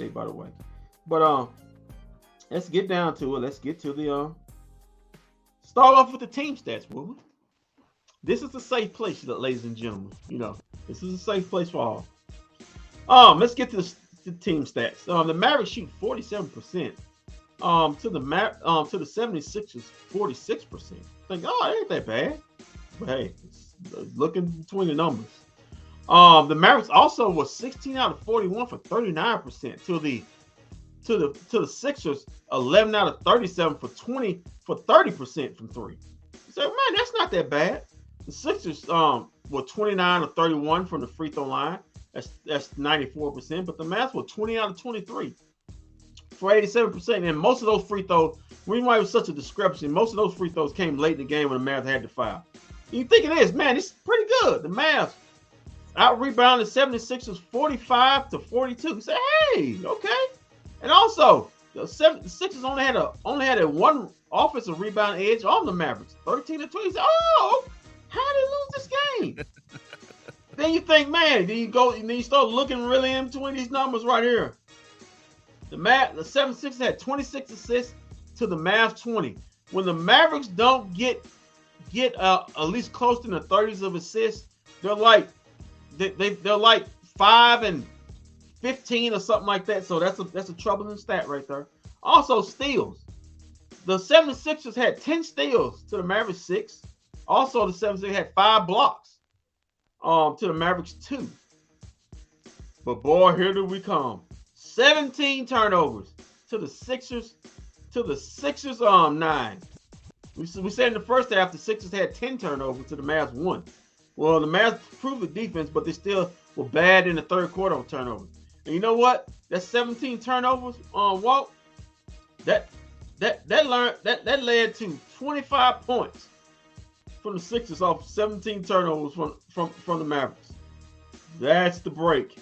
birthday, by the way. But let's get down to it. Let's get to the start off with the team stats, will we? This is a safe place, ladies and gentlemen. This is a safe place for all. Let's get to the team stats. The Mavericks shoot 47%. To the 76ers, 46%. Think, it ain't that bad. But hey, looking between the numbers. The Mavericks also was 16 out of 41 for 39%. To the Sixers, 11 out of 37 for 30% from three. So man, that's not that bad. The Sixers were 29 of 31 from the free throw line. That's 94%. But the Mavs were 20 out of 23 for 87%. And most of those free throws, reason why it was such a discrepancy, most of those free throws came late in the game when the Mavs had to foul. You think it is, man, it's pretty good. The Mavs out-rebounded 76ers 45 to 42. You say, hey, okay. And also, the Sixers only had a one offensive rebound edge on the Mavericks, 13 to 20. You say, oh, how did they lose this game? Then you think, man, then you start looking really in between these numbers right here. The 76ers had 26 assists to the Mavs 20. When the Mavericks don't get at least close to the 30s of assists, they're like 5 and 15 or something like that. So that's a troubling stat right there. Also steals. The 76ers had 10 steals to the Mavericks 6. Also the 76ers had 5 blocks to the Mavericks 2. But boy, here do we come. 17 turnovers to the Sixers 9. We said in the first half the Sixers had 10 turnovers to the Mavs 1. Well, the Mavs proved the defense, but they still were bad in the third quarter on turnovers. And you know what? That 17 turnovers on Walt, that led to 25 points from the Sixers off 17 turnovers from the Mavericks. That's the break.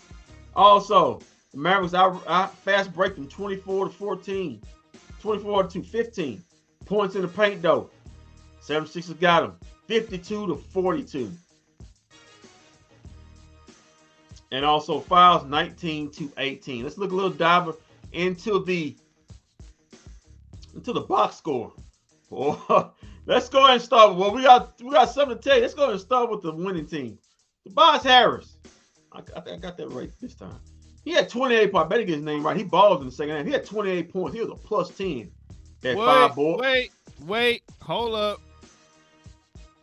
Also, the Mavericks out fast break them 24 to 15. Points in the paint though. 76ers got them 52 to 42. And also fouls 19 to 18. Let's look a little diver into the box score. Oh, let's go ahead and start. Well, we got something to tell you. Let's go ahead and start with the winning team. Tobias Harris. I think I got that right this time. He had 28 points. I better get his name right. He balled in the second half. He had 28 points. He was a plus 10. At 5 boards. Wait. Hold up.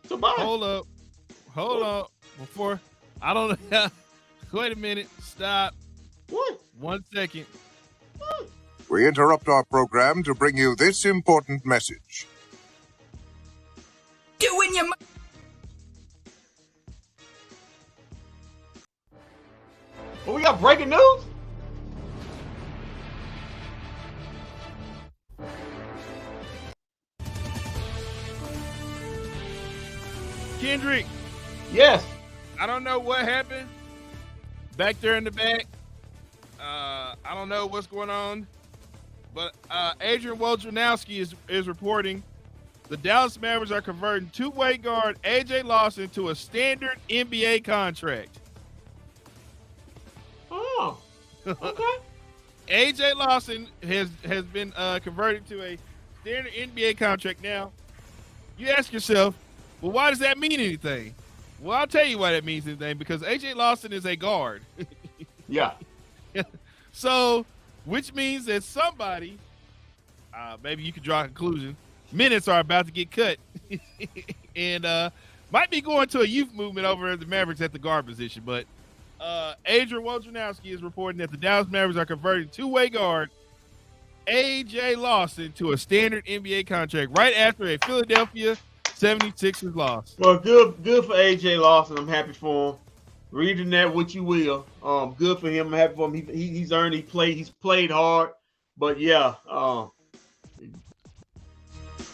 Tobias. Hold up. Before I don't know. Wait a minute. Stop. What? 1 second. What? We interrupt our program to bring you this important message. Doing your. Well, we got breaking news. Kendrick. Yes. I don't know what happened back there in the back. I don't know what's going on, but Adrian Wojnarowski is reporting the Dallas Mavericks are converting two-way guard AJ Lawson to a standard NBA contract. Oh, okay. AJ Lawson has been converted to a standard NBA contract. Now, you ask yourself, well, why does that mean anything? Well, I'll tell you why that means anything, because AJ Lawson is a guard. Yeah. So, which means that somebody, maybe you could draw a conclusion, minutes are about to get cut and might be going to a youth movement over at the Mavericks at the guard position. But Adrian Wojnarowski is reporting that the Dallas Mavericks are converting two-way guard AJ Lawson to a standard NBA contract right after a Philadelphia 76ers loss. Well, good for AJ Lawson. I'm happy for him. Reading that what you will. Good for him. I'm happy for him. He's earned. He's played hard. But yeah.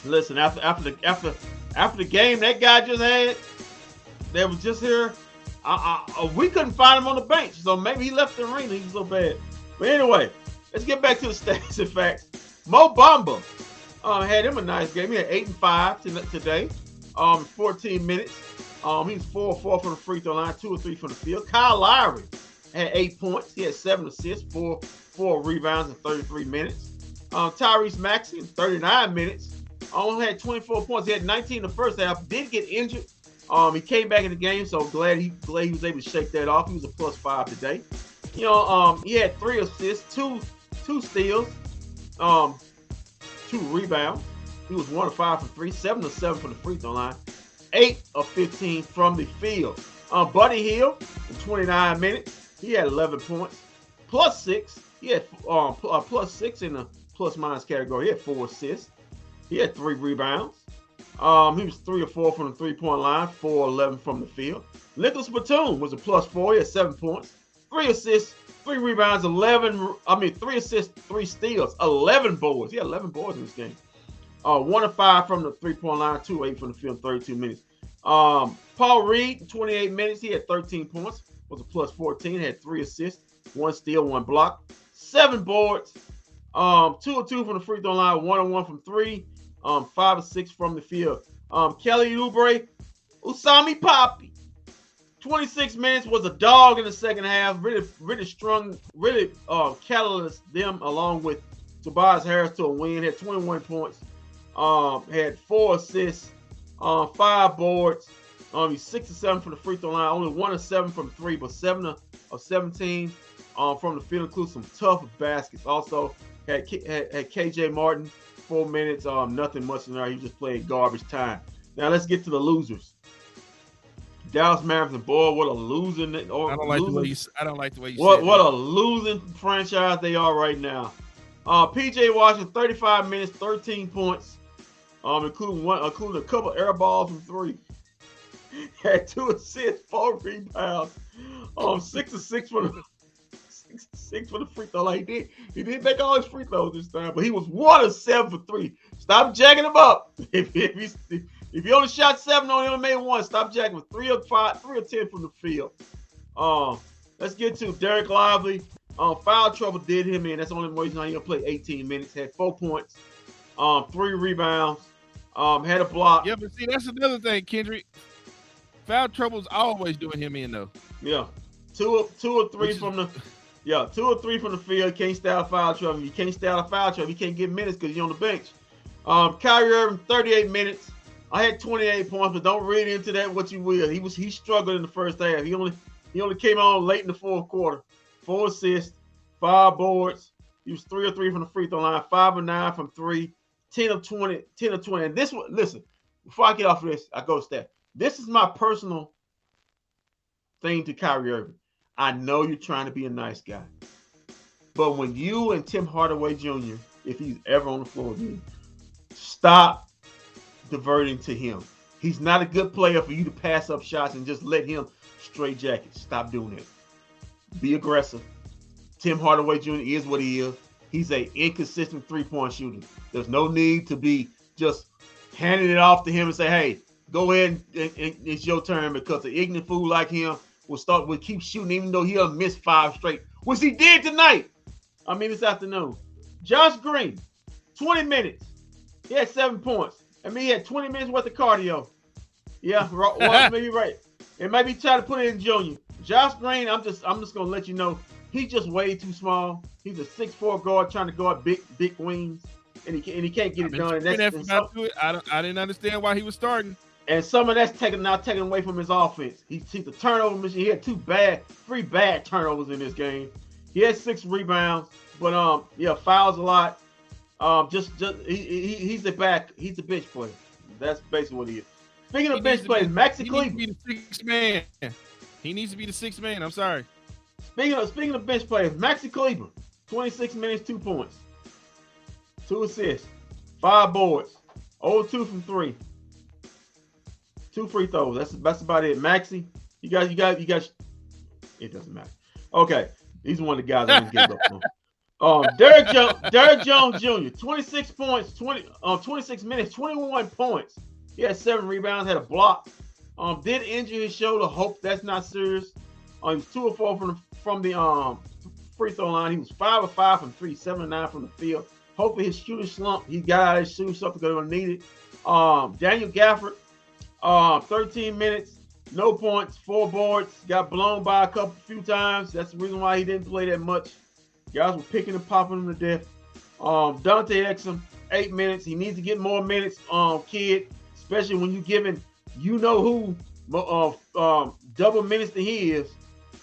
Listen, after the game that guy just had, that was just here. We couldn't find him on the bench, so maybe he left the arena. He was so bad. But anyway, let's get back to the stats and facts. Mo Bamba had him a nice game. He had 8 and 5 today. 14 minutes. He's 4 or 4 from the free throw line, 2 or 3 from the field. Kyle Lowry, had 8 points. He had 7 assists, four rebounds in 33 minutes. Tyrese Maxey in 39 minutes only had 24 points. He had 19 in the first half. Did get injured. He came back in the game, so glad he was able to shake that off. He was a +5 today. He had 3 assists, two steals, 2 rebounds. He was 1 of 5 from 3, 7 of 7 from the free throw line, 8 of 15 from the field. Buddy Hield in 29 minutes, he had 11 points, +6. He had +6 in the plus-minus category. He had 4 assists. He had 3 rebounds. He was 3 of 4 from the three-point line, 4 of 11 from the field. Nicholas Batum was a +4. He had 7 points, 3 assists, 3 rebounds, 3 assists, 3 steals, 11 boards. He had 11 boards in this game. 1 of 5 from the three-point line, 2 of 8 from the field, 32 minutes. Paul Reed, 28 minutes, he had 13 points, was a +14, had 3 assists, 1 steal, 1 block, 7 boards, 2 of 2 from the free throw line, 1 of 1 from 3, 5 of 6 from the field. Kelly Oubre, Usami Poppy, 26 minutes, was a dog in the second half, really strung, catalyzed them along with Tobias Harris to a win, had 21 points, had 4 assists, 5 boards. He's 6 of 7 from the free throw line, only 1 of 7 from 3, but 7 of 17 from the field, includes some tough baskets. Also had KJ Martin, 4 minutes, nothing much in there. He just played garbage time. Now let's get to the losers. Dallas Mavericks, and boy, what a losing! I don't like the way you said what a losing franchise they are right now. PJ Washington, 35 minutes, 13 points, including a couple air balls from 3. Had 2 assists, 4 rebounds, 6 of 6 for the free throw. Like he didn't make all his free throws this time, but he was 1 of 7 for 3. Stop jacking him up. If you only shot 7 on him, made 1. Stop jacking with 3 of 5, 3 of 10 from the field. Let's get to Derek Lively. Foul trouble did him in. That's the only reason he'll play 18 minutes. Had 4 points, 3 rebounds, had a block. Yeah, but see, that's another thing, Kendrick. Foul trouble's always doing him in though. Yeah, 2 or 3 from the field. Can't stay out of foul trouble. You can't stay out of foul trouble. You can't get minutes because you're on the bench. Kyrie Irving, 38 minutes. I had 28 points, but don't read into that what you will. He struggled in the first half. He only came on late in the fourth quarter. 4 assists, 5 boards. He was 3 of 3 from the free throw line, 5 of 9 from 3, 10 of 20. And this one, listen, before I get off of this, I go step. This is my personal thing to Kyrie Irving. I know you're trying to be a nice guy, but when you and Tim Hardaway Jr., if he's ever on the floor again, stop diverting to him. He's not a good player for you to pass up shots and just let him straight jacket. Stop doing it. Be aggressive. Tim Hardaway Jr. is what he is. He's an inconsistent three-point shooter. There's no need to be just handing it off to him and say, hey, go ahead and it's your turn, because an ignorant fool like him will keep shooting even though he'll miss 5 straight, which he did tonight. This afternoon. Josh Green, 20 minutes. He had 7 points. He had 20 minutes worth of cardio. Yeah, well, maybe right. It might be trying to put it in junior. Josh Green, I'm just gonna let you know, he's just way too small. He's a 6'4" guard trying to guard big wings, and he can't get it done. I didn't understand why he was starting. And some of that's taken away from his offense. He's a turnover machine. He had 3 bad turnovers in this game. He had 6 rebounds, but fouls a lot. He's a bench player. That's basically what he is. Speaking of bench players, Maxi Cleveland. He needs to be the 6th man. He needs to be the 6th man. I'm sorry. Speaking of bench players, Maxi Cleveland, 26 minutes, 2 points, 2 assists, 5 boards, 0-2 from 3, 2 free throws. That's about it. Maxi, you guys. It doesn't matter. Okay, he's one of the guys I didn't give up on. Derek Jones Jr., 26 points, 26 minutes, 21 points. He had 7 rebounds, had a block. Did injure his shoulder. Hope that's not serious. He was 2 of 4 from the free throw line. He was 5 of 5 from 3, 7 of 9 from the field. Hopefully his shooting slump, he got out of his shooting slump because they were needed. Daniel Gafford, 13 minutes, No points, 4 boards, got blown by a few times. That's the reason why he didn't play that much. Guys were picking and popping him to death. Dante Exum, 8 minutes. He needs to get more minutes, kid, especially when you're giving you know who double minutes than he is.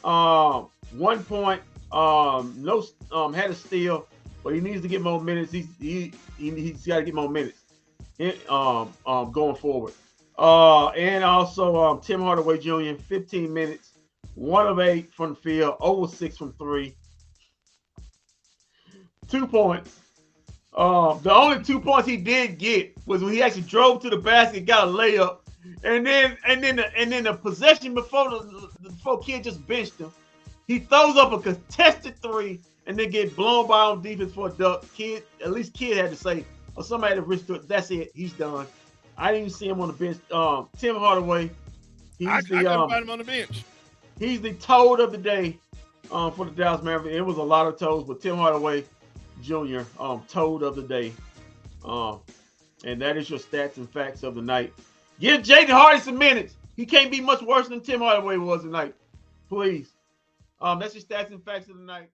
1 point, no, had a steal, but he needs to get more minutes. He's got to get more minutes going forward. And also Tim Hardaway Jr., 15 minutes, 1 of 8 from the field, 0 of 6 from 3. 2 points. The only 2 points he did get was when he actually drove to the basket, got a layup, and then the possession before kid just benched him. He throws up a contested 3 and then get blown by on defense for a duck. Kid had to say, or somebody had to risk it. That's it. He's done. I didn't even see him on the bench. Tim Hardaway. I couldn't find him on the bench. He's the toad of the day for the Dallas Mavericks. It was a lot of toads, but Tim Hardaway Jr., toad of the day. And that is your stats and facts of the night. Give Jaden Hardy some minutes. He can't be much worse than Tim Hardaway was tonight. Please. That's your stats and facts of the night.